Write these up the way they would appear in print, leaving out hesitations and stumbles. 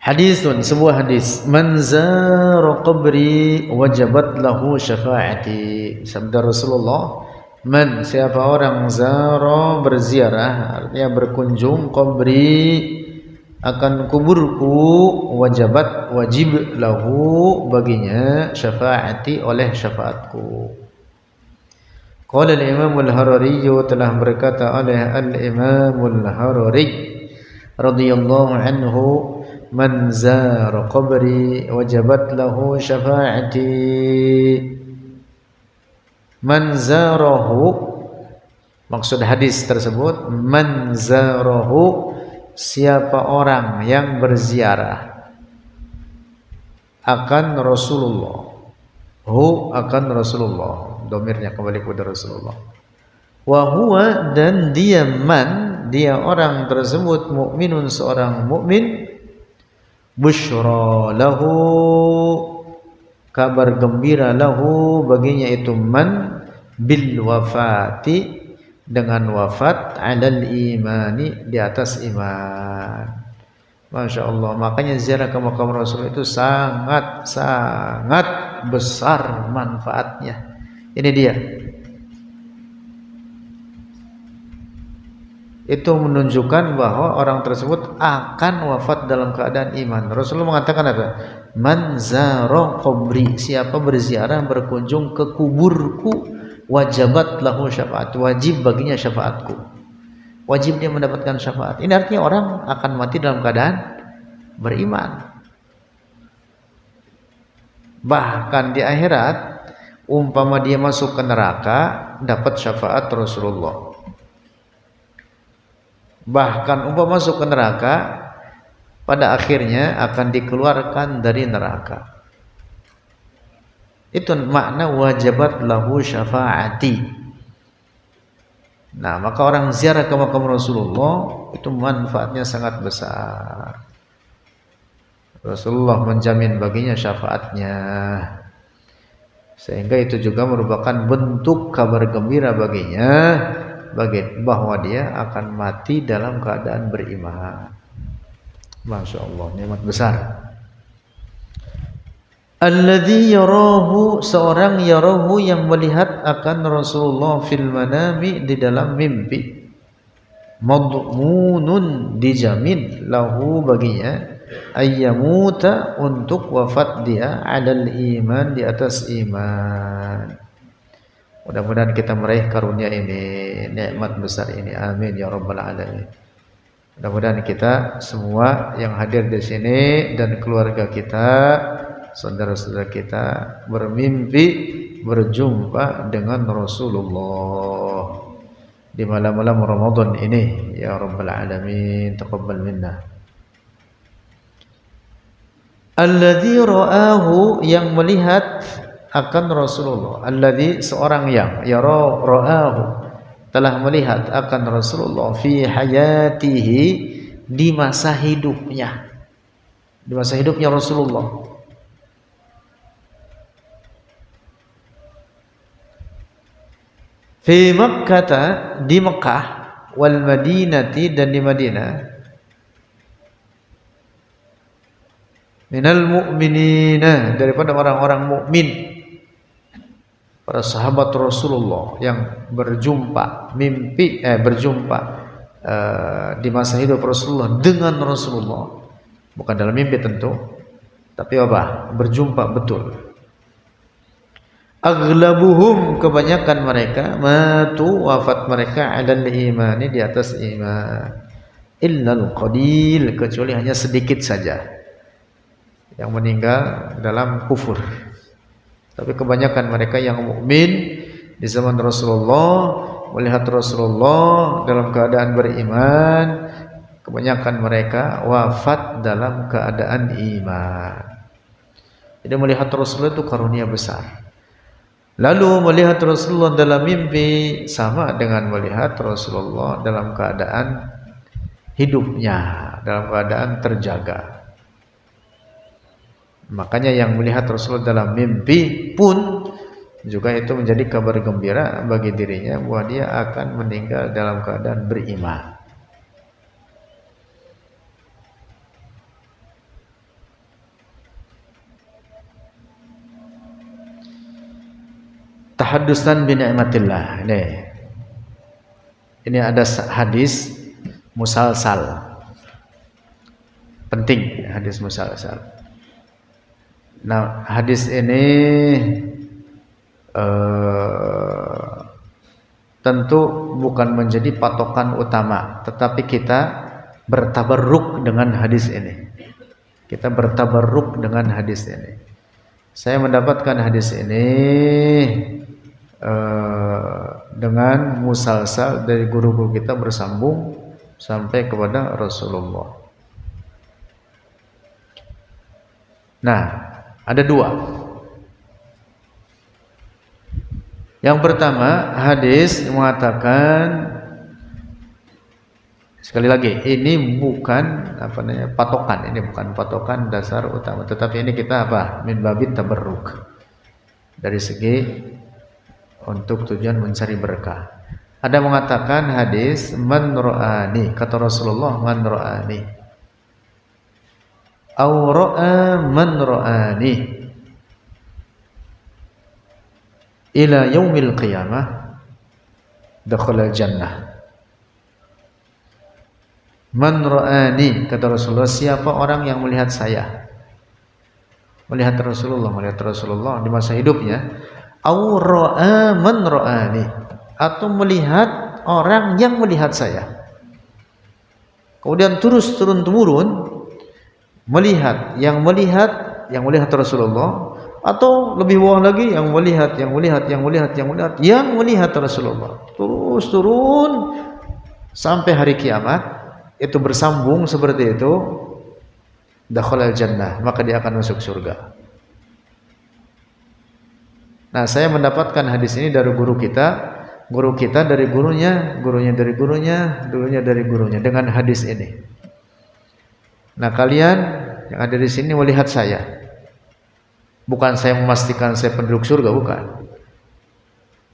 Hadisun, sebuah hadis. Man zara qabri wajabat lahu syafaati. Sabda Rasulullah, man, siapa orang zara, berziarah, artinya berkunjung, qabri, akan kuburku, wajabat, wajib, lahu, baginya, syafaati, oleh syafaatku. Qala al-Imam al-Harari, telah berkata oleh al-Imam al-Harari radhiyallahu anhu, man zara qabri wajabat lahu syafaati. Man zarahu, maksud hadis tersebut, man zarahu, siapa orang yang berziarah akan Rasulullah, hu akan Rasulullah, domirnya kembali kepada Rasulullah, wa huwa, dan dia man, dia orang tersebut, mukminun, seorang mukmin, busyra lahu, kabar gembira, lahu, baginya itu man, bil wafati, dengan wafat, alal imani, di atas iman. Masya Allah. Makanya ziarah ke makam Rasul itu sangat besar manfaatnya. Ini dia. Itu menunjukkan bahwa orang tersebut akan wafat dalam keadaan iman. Rasulullah mengatakan apa? Man zara qabri, siapa berziarah, berkunjung ke kuburku, wajabat lahu syafaat, wajib baginya syafaatku. Wajib dia mendapatkan syafaat. Ini artinya orang akan mati dalam keadaan beriman. Bahkan di akhirat, umpama dia masuk ke neraka, dapat syafaat Rasulullah. Bahkan umpama masuk ke neraka, pada akhirnya akan dikeluarkan dari neraka. Itu makna wajabat lahu syafaati. Nah, maka orang ziarah ke makam Rasulullah itu manfaatnya sangat besar. Rasulullah menjamin baginya syafaatnya, sehingga itu juga merupakan bentuk kabar gembira baginya, bahwa dia akan mati dalam keadaan beriman. Masya Allah, nikmat besar. Alladzi yarahu, seorang yarahu yang melihat akan Rasulullah fil manami, di dalam mimpi. Madmunun, dijamin, lahu, baginya, ayyamuta, untuk wafat dia, alal iman, di atas iman. Mudah-mudahan kita meraih karunia ini, nikmat besar ini. Amin ya rabbal alamin. Mudah-mudahan kita semua yang hadir di sini dan keluarga kita, saudara-saudara kita, bermimpi berjumpa dengan Rasulullah di malam-malam Ramadan ini. Ya rabbal alamin, taqabbal minna. Alladzi ra'ahu, yang melihat akan Rasulullah. Alladzi, seorang yang, ra'ahu, telah melihat akan Rasulullah, fi hayatihi, di masa hidupnya. Di masa hidupnya Rasulullah. Fi Makkah, di Mekah, wal Madinati, dan di Madinah, minal mu'minina, daripada orang-orang mukmin, para sahabat Rasulullah yang berjumpa di masa hidup Rasulullah dengan Rasulullah, bukan dalam mimpi tentu, tapi apa? Berjumpa betul. Aglabuhum, kebanyakan mereka, matu, wafat mereka, alal imani, di atas iman. Illal qalil, kecuali hanya sedikit saja yang meninggal dalam kufur. Tapi kebanyakan mereka yang mukmin di zaman Rasulullah, melihat Rasulullah dalam keadaan beriman, kebanyakan mereka wafat dalam keadaan iman. Jadi melihat Rasulullah itu karunia besar. Lalu melihat Rasulullah dalam mimpi sama dengan melihat Rasulullah dalam keadaan hidupnya, dalam keadaan terjaga. Makanya yang melihat Rasulullah dalam mimpi pun juga itu menjadi kabar gembira bagi dirinya bahwa dia akan meninggal dalam keadaan beriman. tahaddusan bi ni'matillah. Ini ada hadis musalsal. Penting hadis musalsal. Nah, hadis ini tentu bukan menjadi patokan utama, tetapi kita bertabarruk dengan hadis ini. Kita bertabarruk dengan hadis ini. Saya mendapatkan hadis ini dengan musalsal dari guru-guru kita bersambung sampai kepada Rasulullah. Nah, ada dua. Yang pertama, hadis mengatakan, sekali lagi, ini bukan patokan, ini bukan patokan dasar utama, tetapi ini kita min babit tabarruk, dari segi untuk tujuan mencari berkah. Ada mengatakan hadis man ra'ani, kata Rasulullah, man ra'ani aw ra'a man ra'ani ila yaumil qiyamah dakhala jannah. Man ra'ani, kata Rasulullah, siapa orang yang melihat saya, melihat Rasulullah di masa hidupnya, aw ra'a man ra'ani, atau melihat orang yang melihat saya, kemudian terus turun-temurun melihat Rasulullah, atau lebih bawah lagi yang melihat Rasulullah, terus turun sampai hari kiamat, itu bersambung seperti itu, dakhalal jannah, maka dia akan masuk surga. Nah, saya mendapatkan hadis ini dari guru kita dari gurunya, gurunya dari gurunya, gurunya dari gurunya, dengan hadis ini. Nah, kalian yang ada di sini melihat saya, bukan saya memastikan saya penduduk surga, bukan.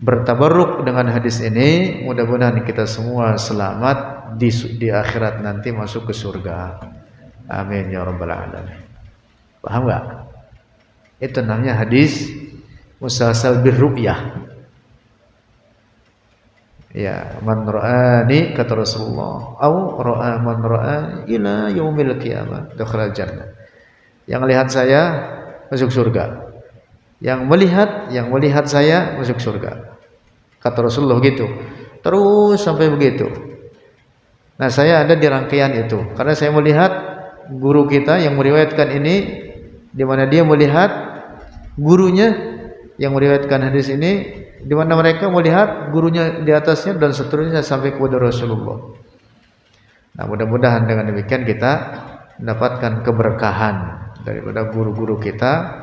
Bertabarruk dengan hadis ini, mudah-mudahan kita semua selamat di akhirat nanti masuk ke surga. Amin ya rabbal alamin. Paham enggak? Itu namanya hadis musalsal birru'yah. Ya, man ra'ani, kata Rasulullah, au ra'a man ra'ani ila yaumil qiyamah dakhala jannah. Yang lihat saya masuk surga. Yang melihat saya masuk surga. Kata Rasulullah begitu. Terus sampai begitu. Nah, saya ada di rangkaian itu karena saya melihat guru kita yang meriwayatkan ini, di mana dia melihat gurunya yang meriwayatkan hadis ini, di mana mereka melihat gurunya di atasnya dan seterusnya sampai kepada Rasulullah. Nah, mudah-mudahan dengan demikian kita mendapatkan keberkahan daripada guru-guru kita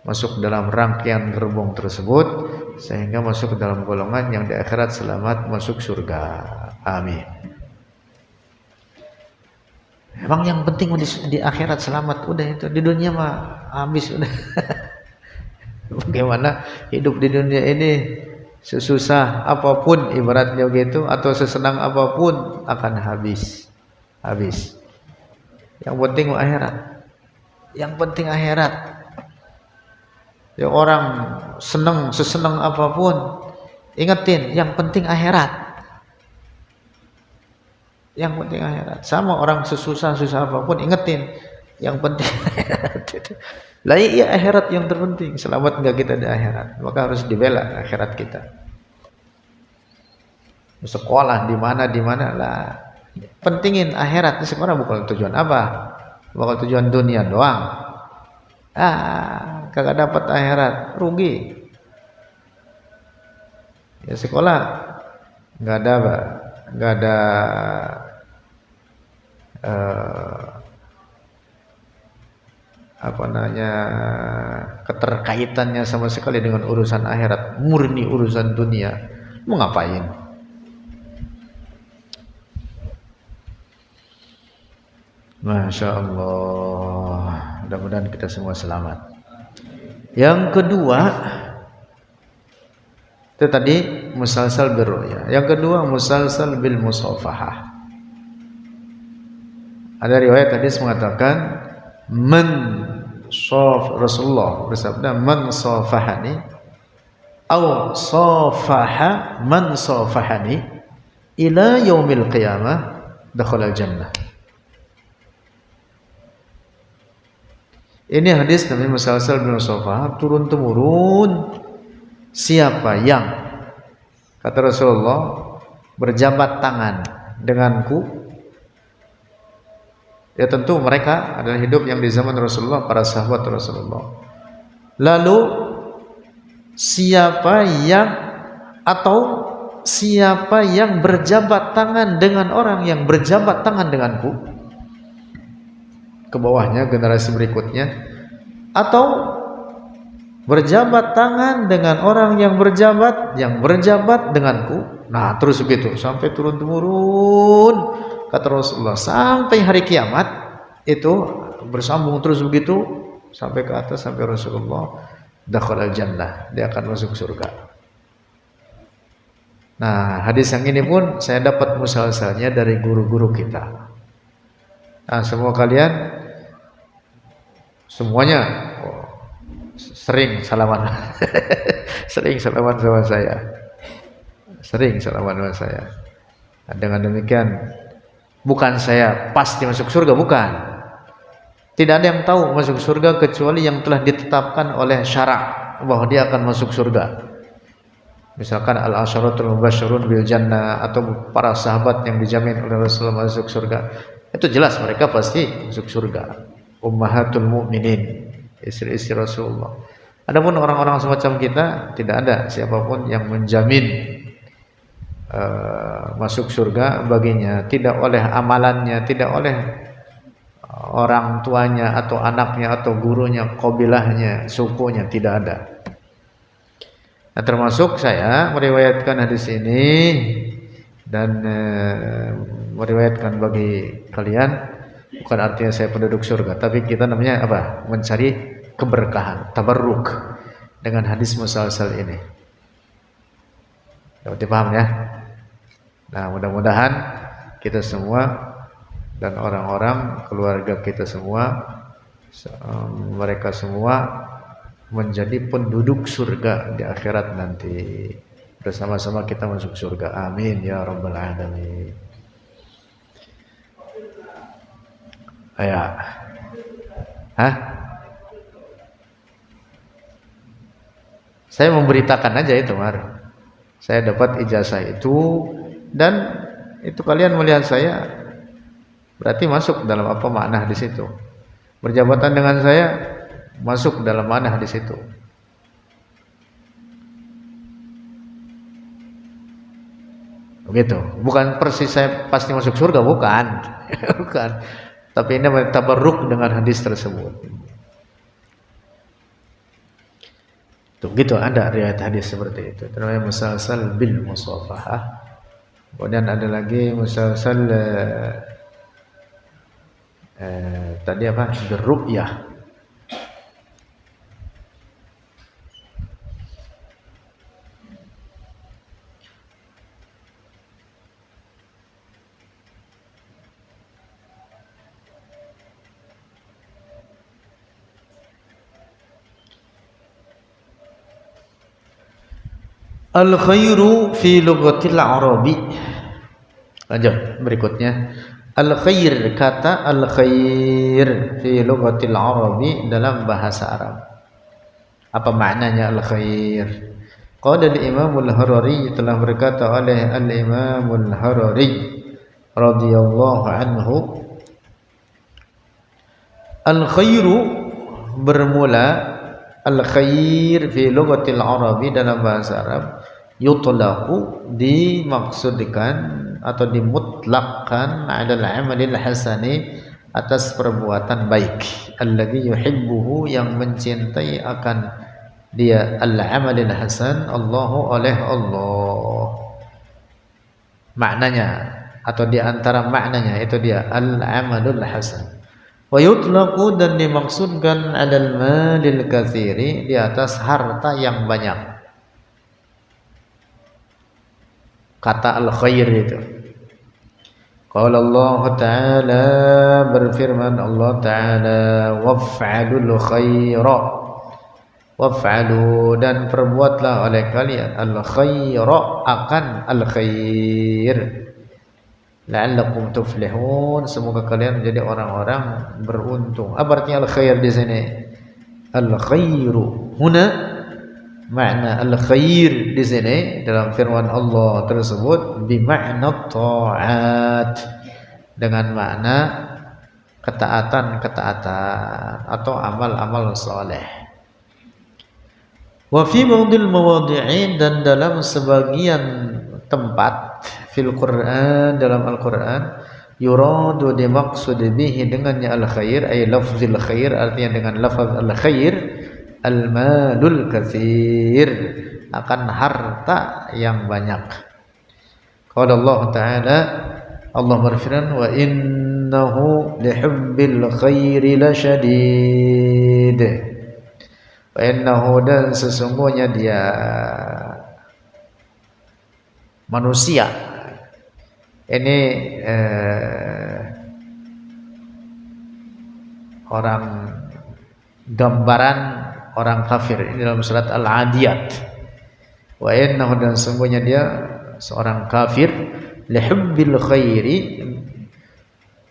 masuk dalam rangkaian gerbong tersebut, sehingga masuk ke dalam golongan yang di akhirat selamat masuk surga. Amin. Emang yang penting di akhirat selamat, udah itu, di dunia mah habis udah. Bagaimana hidup di dunia ini, sesusah apapun ibaratnya begitu, atau sesenang apapun akan habis. Yang penting akhirat. Ya, orang sesenang apapun, ingetin yang penting akhirat. Sama orang sesusah apapun, ingetin yang penting akhirat. Lah iya, akhirat yang terpenting. Selamat enggak kita di akhirat, maka harus dibela akhirat kita. Sekolah di mana lah, pentingin akhirat. Sekarang bukan tujuan apa? Bukan tujuan dunia doang. Kagak dapat akhirat, rugi. Ya, sekolah enggak ada keterkaitannya sama sekali dengan urusan akhirat, murni urusan dunia, mau ngapain? Masya Allah, mudah-mudahan kita semua selamat. Yang kedua, itu tadi musalsal birru'yah. Yang kedua, musalsal bil musafahah. Ada riwayat hadis mengatakan, Rasulullah bersabda, man safahani, Aw safaha man safahani ila yaumil qiyamah dakhala jannah. Ini hadis Nabi Musalsal bin Safah turun temurun. Siapa yang, kata Rasulullah, berjabat tangan denganku, ya tentu mereka adalah hidup yang di zaman Rasulullah, para sahabat Rasulullah. Lalu siapa yang berjabat tangan dengan orang yang berjabat tangan denganku, ke bawahnya generasi berikutnya, atau berjabat tangan dengan orang yang berjabat denganku. Nah, terus begitu sampai turun temurun, kata Rasulullah, sampai hari kiamat itu bersambung terus begitu sampai ke atas, sampai Rasulullah dakhalal jannah, dia akan masuk surga. Nah, hadis yang ini pun saya dapat musalsalnya dari guru-guru kita. Nah, semua kalian semuanya sering salaman sering salaman sama saya, Nah, dengan demikian bukan saya pasti masuk surga, bukan. Tidak ada yang tahu masuk surga kecuali yang telah ditetapkan oleh syarak bahwa dia akan masuk surga. Misalkan al-asyaratul mubasysyirun bil jannah, atau para sahabat yang dijamin oleh Rasulullah masuk surga, itu jelas mereka pasti masuk surga. Ummahatul mukminin, istri-istri Rasulullah. Adapun orang-orang semacam kita, tidak ada siapapun yang menjamin masuk surga baginya, tidak oleh amalannya, tidak oleh orang tuanya atau anaknya atau gurunya, qabilahnya, sukunya, tidak ada. Nah, termasuk saya meriwayatkan hadis ini dan meriwayatkan bagi kalian, bukan artinya saya penduduk surga, tapi kita namanya apa? Mencari keberkahan, tabarruk dengan hadis musalsal ini. Dapat dipaham ya? Nah, mudah-mudahan kita semua dan orang-orang keluarga kita semua, mereka semua menjadi penduduk surga di akhirat nanti. Bersama-sama kita masuk surga. Amin ya rabbal alamin. Ayah. Hah? Saya memberitakan aja itu, Mar. Saya dapat ijazah itu, dan itu kalian melihat saya berarti masuk dalam apa makna hadis itu. Berjabatan dengan saya masuk dalam mana hadis itu. Begitu. Bukan persis saya pasti masuk surga, bukan. Bukan. Tapi ini tabarruk dengan hadis tersebut. Tuh, gitu, ada riwayat hadis seperti itu. Itu namanya musalsal bil musafahah. Kemudian ada lagi musalsal tadi apa? Birru'yah. Al-khairu fi lughatil Arabi. Lanjut berikutnya. Al-khair, kata al-khair fi lughatil Arabi dalam bahasa Arab. Apa maknanya al-khair? Qala al-Imam al-Harari, telah berkata oleh al-Imam al-Harari radhiyallahu anhu, al-khairu bermula, al-khair fi lughatil Arabi dalam bahasa Arab, yutlaqu dimaksudkan atau dimutlakkan adalah amalil hasani, atas perbuatan baik, alladzi yuhibbuhu, yang mencintai akan dia, al-amalil hasan, Allahu oleh Allah. Maknanya atau di antara maknanya itu dia al-amalul hasan. Wa yutlaqu, dan dimaksudkan alal malil katsiri, di atas harta yang banyak. Kata al-khair itu. Qala Allah Ta'ala, berfirman Allah Ta'ala, waf'alul khaira, waf'alu dan perbuatlah oleh kalian al khaira akan al khair la'allakum tuflihun semoga kalian menjadi orang-orang beruntung. Apa artinya al khair di sini? Al khairu huna makna al khair di sini dalam firman Allah tersebut bimakna ta'at dengan makna ketaatan-ketaatan atau amal-amal saleh. Wa fi ba'dil mawadhi'i dan dalam sebagian tempat fil Qur'an dalam Al-Qur'an yuradu dimaksud bihi dengannya al-khair ay lafzil khair artinya dengan lafaz al-khair al-malul katsir akan harta yang banyak. Qala Allah Ta'ala Allah berfirman wa innahu lihubbil khairi lasyadid. Wa innahu dan sesungguhnya dia manusia ini orang gambaran orang kafir ini dalam surat Al-Adiyat. Wa innahu dan sesungguhnya dia seorang kafir lihubbil khairi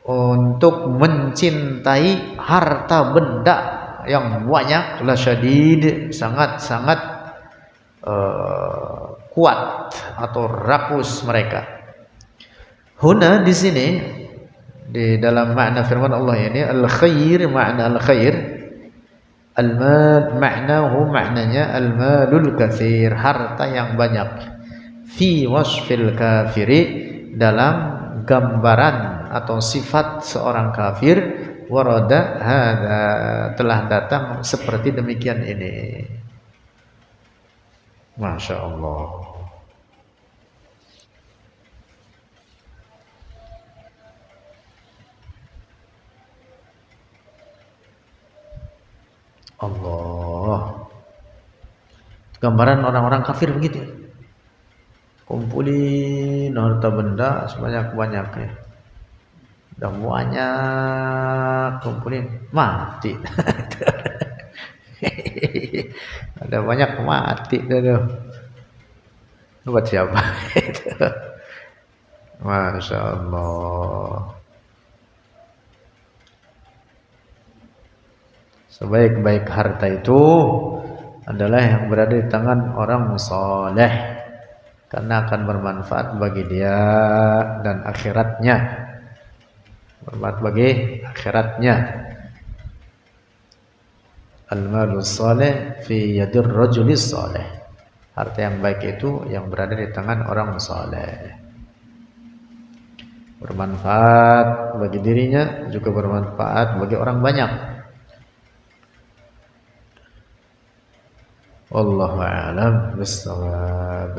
untuk mencintai harta benda yang banyak lasyadid sangat-sangat kuat atau rakus mereka. Huna di sini di dalam makna firman Allah ini al-khair makna al-khair al-mal maknahu maknanya al-malul katsir harta yang banyak fi wasfil kafiri dalam gambaran atau sifat seorang kafir warada hadza telah datang seperti demikian ini. Masya Allah. Allah. Gambaran orang-orang kafir begitu. Kumpulin harta benda sebanyak-banyaknya. Udah banyak kumpulin mati. Ada banyak mati tuh. Buat siapa? Masya Allah. Sebaik-baik harta itu adalah yang berada di tangan orang saleh karena akan bermanfaat bagi dia dan akhiratnya. Bermanfaat bagi akhiratnya. Al-malus saleh fi yadir rajulis saleh. Harta yang baik itu yang berada di tangan orang saleh. Bermanfaat bagi dirinya juga bermanfaat bagi orang banyak. Wallahu a'lam bissawab.